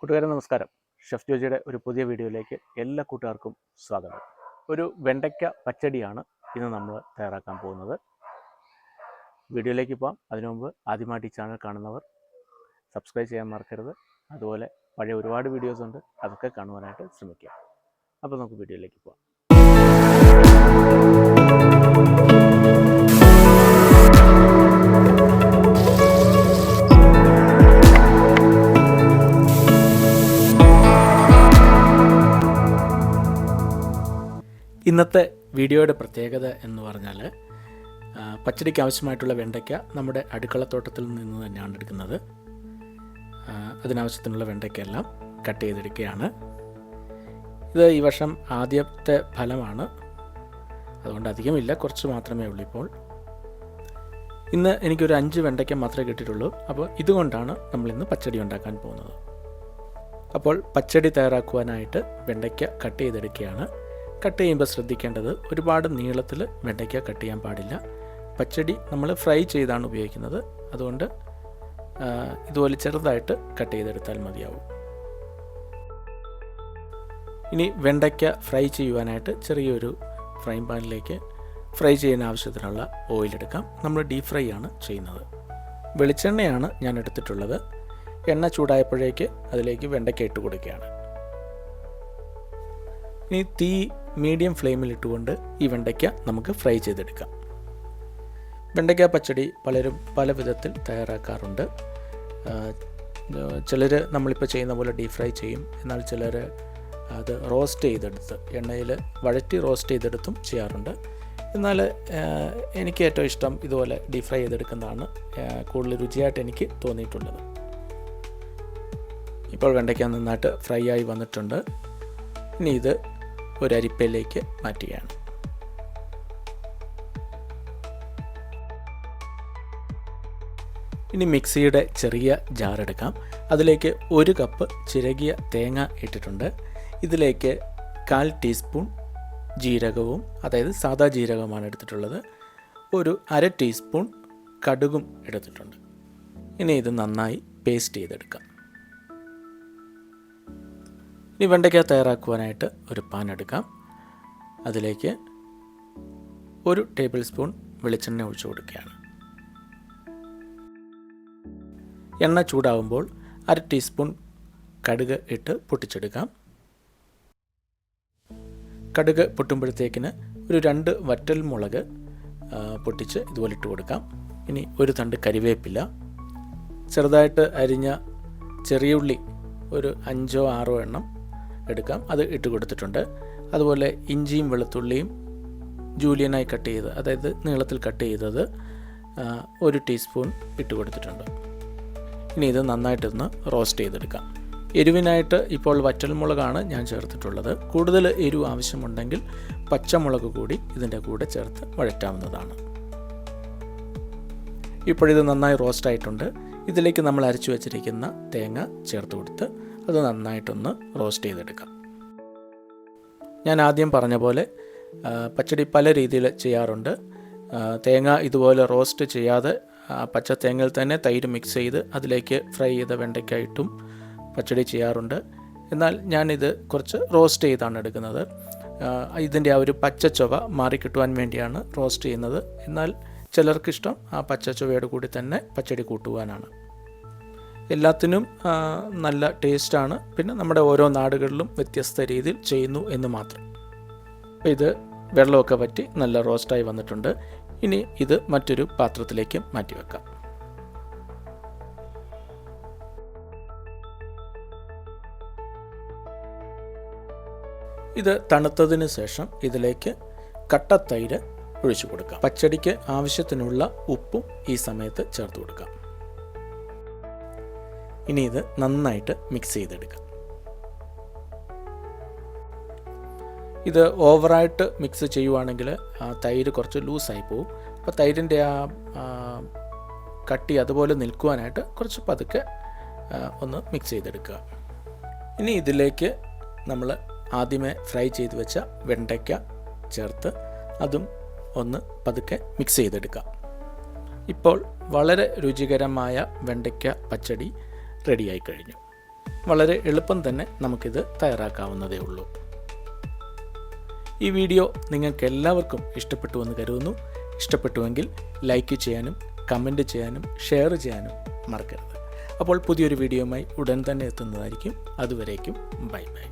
കൂട്ടുകാരെ നമസ്കാരം. ഷെഫ് ജോജിയുടെ ഒരു പുതിയ വീഡിയോയിലേക്ക് എല്ലാ കൂട്ടുകാർക്കും സ്വാഗതം. ഒരു വെണ്ടയ്ക്ക പച്ചടിയാണ് ഇന്ന് നമ്മൾ തയ്യാറാക്കാൻ പോകുന്നത്. വീഡിയോയിലേക്ക് പോകാം. അതിനു മുമ്പ് ആദ്യമായിട്ട് ഈ ചാനൽ കാണുന്നവർ സബ്സ്ക്രൈബ് ചെയ്യാൻ മറക്കരുത്. അതുപോലെ പഴയ ഒരുപാട് വീഡിയോസ് ഉണ്ട്, അതൊക്കെ കാണുവാനായിട്ട് ശ്രമിക്കുക. അപ്പോൾ നമുക്ക് വീഡിയോയിലേക്ക് പോകാം. ഇന്നത്തെ വീഡിയോയുടെ പ്രത്യേകത എന്ന് പറഞ്ഞാൽ പച്ചടിക്ക് ആവശ്യമായിട്ടുള്ള വെണ്ടയ്ക്ക നമ്മുടെ അടുക്കളത്തോട്ടത്തിൽ നിന്ന് തന്നെയാണ് എടുക്കുന്നത്. അതിനാവശ്യത്തിനുള്ള വെണ്ടയ്ക്കെല്ലാം കട്ട് ചെയ്തെടുക്കുകയാണ്. ഇത് ഈ വർഷം ആദ്യത്തെ ഫലമാണ്, അതുകൊണ്ട് അധികമില്ല, കുറച്ച് മാത്രമേ ഉള്ളൂ. ഇപ്പോൾ ഇന്ന് എനിക്കൊരു 5 വെണ്ടയ്ക്ക മാത്രമേ കിട്ടിയിട്ടുള്ളൂ. അപ്പോൾ ഇതുകൊണ്ടാണ് നമ്മളിന്ന് പച്ചടി ഉണ്ടാക്കാൻ പോകുന്നത്. അപ്പോൾ പച്ചടി തയ്യാറാക്കുവാനായിട്ട് വെണ്ടയ്ക്ക കട്ട് ചെയ്തെടുക്കുകയാണ്. കട്ട് ചെയ്യുമ്പോൾ ശ്രദ്ധിക്കേണ്ടത്, ഒരുപാട് നീളത്തിൽ വെണ്ടയ്ക്ക കട്ട് ചെയ്യാൻ പാടില്ല. പച്ചടി നമ്മൾ ഫ്രൈ ചെയ്താണ് ഉപയോഗിക്കുന്നത്, അതുകൊണ്ട് ഇതുപോലെ ചെറുതായിട്ട് കട്ട് ചെയ്തെടുത്താൽ മതിയാവും. ഇനി വെണ്ടയ്ക്ക ഫ്രൈ ചെയ്യുവാനായിട്ട് ചെറിയൊരു ഫ്രൈ പാനിലേക്ക് ഫ്രൈ ചെയ്യുന്ന ആവശ്യത്തിനുള്ള ഓയിൽ എടുക്കാം. നമ്മൾ ഡീപ് ഫ്രൈ ആണ് ചെയ്യുന്നത്. വെളിച്ചെണ്ണയാണ് ഞാൻ എടുത്തിട്ടുള്ളത്. എണ്ണ ചൂടായപ്പോഴേക്ക് അതിലേക്ക് വെണ്ടയ്ക്ക ഇട്ട് കൊടുക്കുകയാണ്. ഇനി തീ മീഡിയം ഫ്ലെയിമിൽ ഇട്ടുകൊണ്ട് ഈ വെണ്ടയ്ക്ക നമുക്ക് ഫ്രൈ ചെയ്തെടുക്കാം. വെണ്ടയ്ക്ക പച്ചടി പലരും പല വിധത്തിൽ തയ്യാറാക്കാറുണ്ട്. ചിലർ നമ്മളിപ്പോൾ ചെയ്യുന്ന പോലെ ഡീപ് ഫ്രൈ ചെയ്യും, എന്നാൽ ചിലർ അത് റോസ്റ്റ് ചെയ്തെടുത്ത് എണ്ണയിൽ വഴറ്റി റോസ്റ്റ് ചെയ്തെടുത്തും ചെയ്യാറുണ്ട്. എന്നാൽ എനിക്ക് ഏറ്റവും ഇഷ്ടം ഇതുപോലെ ഡീപ് ഫ്രൈ ചെയ്തെടുക്കുന്നതാണ് കൂടുതൽ രുചിയായിട്ട് എനിക്ക് തോന്നിയിട്ടുള്ളത്. ഇപ്പോൾ വെണ്ടയ്ക്ക നന്നായിട്ട് ഫ്രൈ ആയി വന്നിട്ടുണ്ട്. ഇനി ഇത് ഒരു അരിപ്പയിലേക്ക് മാറ്റുകയാണ്. ഇനി മിക്സിയുടെ ചെറിയ ജാർ എടുക്കാം. അതിലേക്ക് 1 കപ്പ് ചിരകിയ തേങ്ങ ഇട്ടിട്ടുണ്ട്. ഇതിലേക്ക് 1/4 ടീസ്പൂൺ ജീരകവും, അതായത് സാദാ ജീരകമാണ് എടുത്തിട്ടുള്ളത്. ഒരു 1/2 ടീസ്പൂൺ കടുകും എടുത്തിട്ടുണ്ട്. ഇനി ഇത് നന്നായി പേസ്റ്റ് ചെയ്തെടുക്കാം. ഇനി വെണ്ടയ്ക്ക തയ്യാറാക്കുവാനായിട്ട് ഒരു പാൻ എടുക്കാം. അതിലേക്ക് 1 ടേബിൾ സ്പൂൺ വെളിച്ചെണ്ണ ഒഴിച്ചു കൊടുക്കുകയാണ്. എണ്ണ ചൂടാവുമ്പോൾ 1/2 ടീസ്പൂൺ കടുക് ഇട്ട് പൊട്ടിച്ചെടുക്കാം. കടുക് പൊട്ടുമ്പോഴത്തേക്കിന് ഒരു 2 വറ്റൽ മുളക് പൊട്ടിച്ച് ഇതുപോലെ ഇട്ട് കൊടുക്കാം. ഇനി ഒരു തണ്ട് കരിവേപ്പില, ചെറുതായിട്ട് അരിഞ്ഞ ചെറിയ ഉള്ളി ഒരു 5ഓ 6ഓ എണ്ണം എടുക്കാം, അത് ഇട്ട് കൊടുത്തിട്ടുണ്ട്. അതുപോലെ ഇഞ്ചിയും വെളുത്തുള്ളിയും ജൂലിയനായി കട്ട് ചെയ്ത്, അതായത് നീളത്തിൽ കട്ട് ചെയ്തത് 1 ടീസ്പൂൺ ഇട്ട് കൊടുത്തിട്ടുണ്ട്. ഇനി ഇത് നന്നായിട്ടൊന്ന് റോസ്റ്റ് ചെയ്തെടുക്കാം. എരിവിനായിട്ട് ഇപ്പോൾ വറ്റൽമുളകാണ് ഞാൻ ചേർത്തിട്ടുള്ളത്. കൂടുതൽ എരിവ് ആവശ്യമുണ്ടെങ്കിൽ പച്ചമുളക് കൂടി ഇതിൻ്റെ കൂടെ ചേർത്ത് വഴറ്റാവുന്നതാണ്. ഇപ്പോഴിത് നന്നായി റോസ്റ്റ് ആയിട്ടുണ്ട്. ഇതിലേക്ക് നമ്മൾ അരച്ചു വച്ചിരിക്കുന്ന തേങ്ങ ചേർത്ത് കൊടുത്ത് അത് നന്നായിട്ടൊന്ന് റോസ്റ്റ് ചെയ്തെടുക്കാം. ഞാൻ ആദ്യം പറഞ്ഞ പോലെ പച്ചടി പല രീതിയിൽ ചെയ്യാറുണ്ട്. തേങ്ങ ഇതുപോലെ റോസ്റ്റ് ചെയ്യാതെ പച്ച തേങ്ങയിൽ തന്നെ തൈര് മിക്സ് ചെയ്ത് അതിലേക്ക് ഫ്രൈ ചെയ്ത വെണ്ടയ്ക്കായിട്ടും പച്ചടി ചെയ്യാറുണ്ട്. എന്നാൽ ഞാനിത് കുറച്ച് റോസ്റ്റ് ചെയ്താണ് എടുക്കുന്നത്. ഇതിൻ്റെ ആ ഒരു പച്ച ചുവ മാറിക്കിട്ടുവാൻ വേണ്ടിയാണ് റോസ്റ്റ് ചെയ്യുന്നത്. എന്നാൽ ചിലർക്കിഷ്ടം ആ പച്ച ചുവയോട് കൂടി തന്നെ പച്ചടി കൂട്ടുവാനാണ്. എല്ലാത്തിനും നല്ല ടേസ്റ്റാണ്. പിന്നെ നമ്മുടെ ഓരോ നാടുകളിലും വ്യത്യസ്ത രീതിയിൽ ചെയ്യുന്നു എന്ന് മാത്രം. ഇത് വെള്ളമൊക്കെ വറ്റി നല്ല റോസ്റ്റായി വന്നിട്ടുണ്ട്. ഇനി ഇത് മറ്റൊരു പാത്രത്തിലേക്ക് മാറ്റിവെക്കാം. ഇത് തണുത്തതിന് ശേഷം ഇതിലേക്ക് കട്ടത്തൈര് ഒഴിച്ചു കൊടുക്കാം. പച്ചടിക്ക് ആവശ്യത്തിനുള്ള ഉപ്പും ഈ സമയത്ത് ചേർത്ത് കൊടുക്കാം. ഇനി ഇത് നന്നായിട്ട് മിക്സ് ചെയ്തെടുക്കാം. ഇത് ഓവറായിട്ട് മിക്സ് ചെയ്യുവാണെങ്കിൽ തൈര് കുറച്ച് ലൂസായി പോകും. അപ്പോൾ തൈരിൻ്റെ ആ കട്ടി അതുപോലെ നിൽക്കുവാനായിട്ട് കുറച്ച് പതുക്കെ ഒന്ന് മിക്സ് ചെയ്തെടുക്കുക. ഇനി ഇതിലേക്ക് നമ്മൾ ആദ്യമേ ഫ്രൈ ചെയ്ത് വെച്ച വെണ്ടയ്ക്ക ചേർത്ത് അതും ഒന്ന് പതുക്കെ മിക്സ് ചെയ്തെടുക്കാം. ഇപ്പോൾ വളരെ രുചികരമായ വെണ്ടയ്ക്ക പച്ചടി റെഡിയായി കഴിഞ്ഞു. വളരെ എളുപ്പം തന്നെ നമുക്കിത് തയ്യാറാക്കാവുന്നതേ ഉള്ളൂ. ഈ വീഡിയോ നിങ്ങൾക്ക് എല്ലാവർക്കും ഇഷ്ടപ്പെട്ടുവെന്ന് കരുതുന്നു. ഇഷ്ടപ്പെട്ടുവെങ്കിൽ ലൈക്ക് ചെയ്യാനും കമൻറ്റ് ചെയ്യാനും ഷെയർ ചെയ്യാനും മറക്കരുത്. അപ്പോൾ പുതിയൊരു വീഡിയോയുമായി ഉടൻ തന്നെ എത്തുന്നതായിരിക്കും. അതുവരേക്കും ബൈ ബൈ.